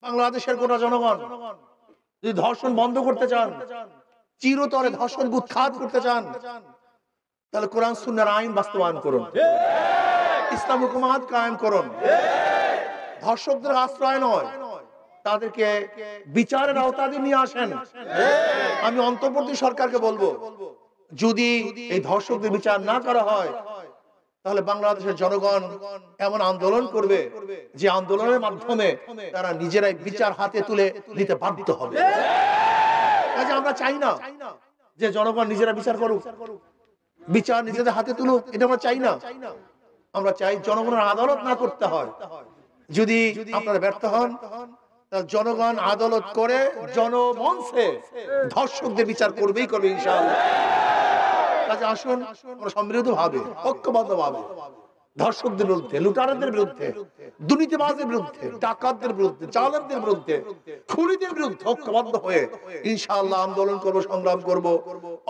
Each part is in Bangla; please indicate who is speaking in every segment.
Speaker 1: বাংলাদেশের গোটা জনগণ যদি ধর্ষণ বন্ধ করতে চান, চিরতরে ধর্ষণ উৎখাত করতে চান, তাহলে কোরআন সুন্নাহর আইন বাস্তবায়ন করুন, ইসলাম হুকুমাত কায়েম করুন। ধর্ষকদের আশ্রয় নয়, তাদেরকে বিচারের আওতায় নিয়ে আসেন। আমি অন্তর্বর্তী সরকারকে বলবো, যদি এই ধর্ষকদের বিচার না করা হয়, তাহলে বাংলাদেশের জনগণ এমন আন্দোলন করবে যে আন্দোলনের মাধ্যমে তারা নিজেরাই বিচার হাতে তুলে নিতে বাধ্য হবে। কাজে আমরা চাই না যে জনগণ নিজেরা বিচার করুক, বিচার নিজেদের হাতে তুলুক, এটা আমরা চাই না। আমরা চাই জনগণের আদালত না করতে হয়। যদি আপনারা ব্যর্থ হন, তাহলে জনগণ আদালত করে জনমঞ্চে ধর্ষকদের বিচার করবেই করবে ইনশাআল্লাহ। কাজে আসুন আমরা সম্মিলিত ভাবে, ঐক্যবদ্ধ ভাবে ধর্ষকদের বিরুদ্ধে, লুটারাদের বিরুদ্ধে, দুর্নীতিবাজদের বিরুদ্ধে, ডাকাতদের বিরুদ্ধে, চালাকদের বিরুদ্ধে, খুনিদের বিরুদ্ধে ঐক্যবদ্ধ হয়ে ইনশাআল্লাহ আন্দোলন করব, সংগ্রাম করব।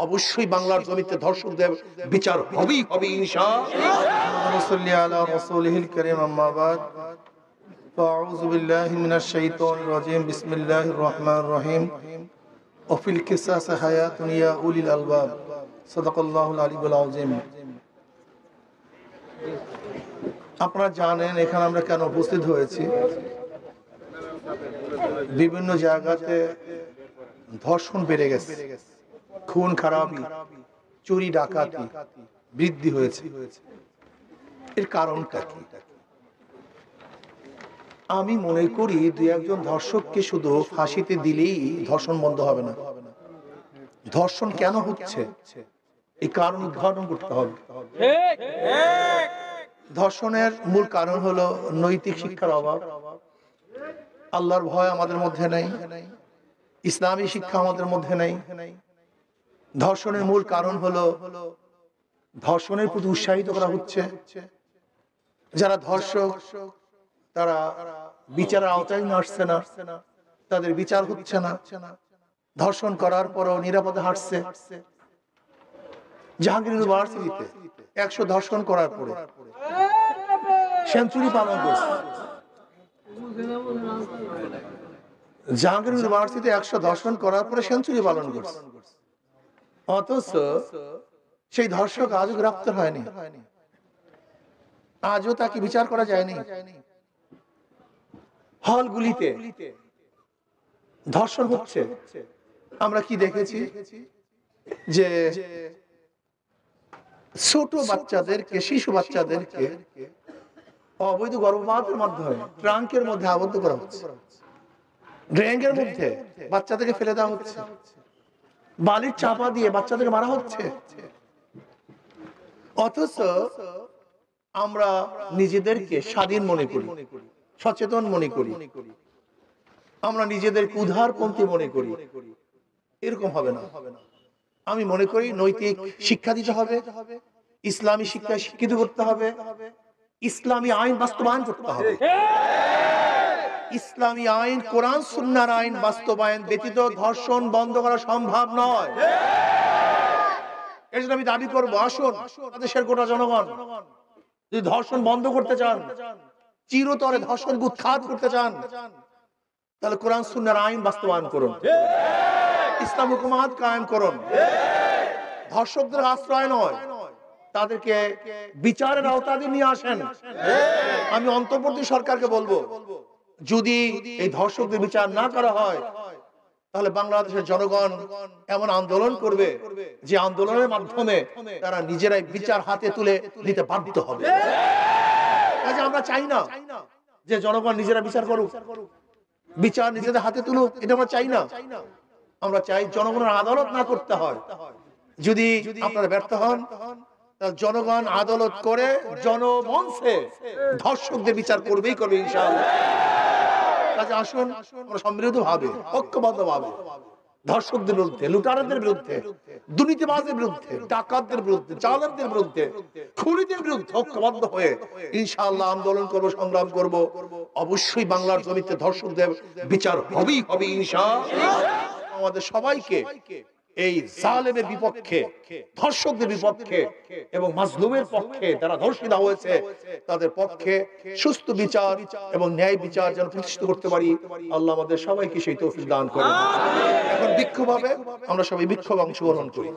Speaker 1: অবশ্যই বাংলার জমিতে ধর্ষকদের বিচার হবেই হবে ইনশাআল্লাহ।
Speaker 2: সাল্লি আলা রাসূলিল কারীম, আম্মা বাদ। আউযু বিল্লাহি মিনাশ শাইতানির রাজীম। বিসমিল্লাহির রহমানির রহিম। ওয়া ফিল কিসাস হায়াতুন ইয়া উলিল আলবাব। সাদাকাল্লাহুল আলিয়্যুল আযীম। আপনারা জানেন এখানে আমরা কেন উপস্থিত হয়েছি। বিভিন্ন জায়গাতে ধর্ষণ বেড়ে গেছে, খুন খারাপি, চুরি ডাকাতি বৃদ্ধি হয়েছে। এর কারণটা কি? আমি মনে করি দুই একজন ধর্ষককে শুধু ফাঁসিতে দিলেই ধর্ষণ বন্ধ হবে না। ধর্ষণ কেন হচ্ছে এই কারণ উদ্ঘাটন করতে হবে। ধর্ষণের মূল কারণ হলো নৈতিক শিক্ষার অভাব, আল্লাহর ভয় আমাদের মধ্যে নেই, ইসলামী শিক্ষা আমাদের মধ্যে নেই। ধর্ষণের মূল কারণ হলো ধর্ষণের প্রতি উৎসাহিত করা হচ্ছে। যারা ধর্ষক তারা বিচারের আওতায় আসছে না, তাদের বিচার হচ্ছে না। ধর্ষণ করার পরও নিরাপদে হাঁটছে। জাহাঙ্গীর ইউনিভার্সিটিতে 100 ধর্ষণ করার পরে সেঞ্চুরি পালন করছে। জাহাঙ্গীর ইউনিভার্সিটিতে 100 ধর্ষণ করার পরে সেঞ্চুরি পালন করছে, অথচ সেই ধর্ষক আজও গ্রেফতার হয়নি, আজও তাকে বিচার করা যায়নি। হলগুলিতে ধর্ষণ হচ্ছে। আমরা কি দেখেছি যে ছোট বাচ্চাদেরকে, শিশু বাচ্চাদেরকে অবৈধ গর্ভপাতের মাধ্যমে ট্রাঙ্কের মধ্যে আবদ্ধ করা হচ্ছে, ড্রেনের মধ্যে বাচ্চাদেরকে ফেলে দেওয়া হচ্ছে, বালির চাপা দিয়ে বাচ্চাদেরকে মারা হচ্ছে। অথচ আমরা নিজেদেরকে স্বাধীন মনে করি, সচেতন মনে করি, আমরা নিজেদেরকে উদারপন্থী মনে করি। এরকম হবে না। আমি মনে করি নৈতিক শিক্ষা দিতে হবে, ইসলামী শিক্ষায় শিক্ষিত করতে হবে, ইসলামী আইন বাস্তবায়ন করতে হবে। ইসলামী আইন, কোরআন সুন্নাহর আইন বাস্তবায়ন ব্যতীত ধর্ষণ বন্ধ করা সম্ভব নয়। এর জন্য আমি দাবি করব, আসুন দেশের গোটা জনগণ যদি ধর্ষণ বন্ধ করতে চান, চিরতরে ধর্ষণ উৎখাত করতে চান, তাহলে কোরআন সুন্নাহর আইন বাস্তবায়ন করুন, ইসলাম হুকুমাত কায়েম করুন। ধর্ষকদের আশ্রয় নয়, তাদেরকে বিচারের আওতায় নিয়ে আসেন। আমি অন্তর্বর্তী সরকারকে বলবো, যদি এই ধর্ষকদের বিচার না করা হয়, তাহলে বাংলাদেশের জনগণ এমন আন্দোলন করবে যে আন্দোলনের মাধ্যমে তারা নিজেরাই বিচার হাতে তুলে নিতে বাধ্য হবে। কাজে আমরা চাই না যে জনগণ নিজেরা বিচার করুক, বিচার নিজেদের হাতে তুলুক, এটা আমরা চাই না। আমরা চাই জনগণের আদালত না করতে হয়। যদি আপনারা ব্যর্থ হন, তাহলে জনগণ আদালত করে জনমঞ্চে ধর্ষকদের বিচার করবেই করবে ইনশাআল্লাহ। কাজে আসুন আমরা সম্মিলিত ভাবে, ঐক্যবদ্ধ ভাবে ধর্ষকদের বিরুদ্ধে, লুটারাদের বিরুদ্ধে, দুর্নীতিবাজদের বিরুদ্ধে, ডাকাতদের বিরুদ্ধে, চালাকদের বিরুদ্ধে, খুনিদের বিরুদ্ধে ঐক্যবদ্ধ হয়ে ইনশাআল্লাহ আন্দোলন করব, সংগ্রাম করব। অবশ্যই বাংলার জমিতে ধর্ষকদের বিচার হবেই হবে ইনশাআল্লাহ। আমাদের সবাইকে
Speaker 1: এই জালেমের বিপক্ষে, ধর্ষকদের বিপক্ষে এবং মাজলুমের পক্ষে, যারা ধর্ষিতা হয়েছে তাদের পক্ষে সুস্থ বিচার এবং ন্যায় বিচার যেন প্রতিষ্ঠিত করতে পারি। আল্লাহ আমাদের সবাইকে সেই তৌফিক দান করেন। এখন বিক্ষোভ হবে, আমরা সবাই বিক্ষোভে অংশগ্রহণ করি।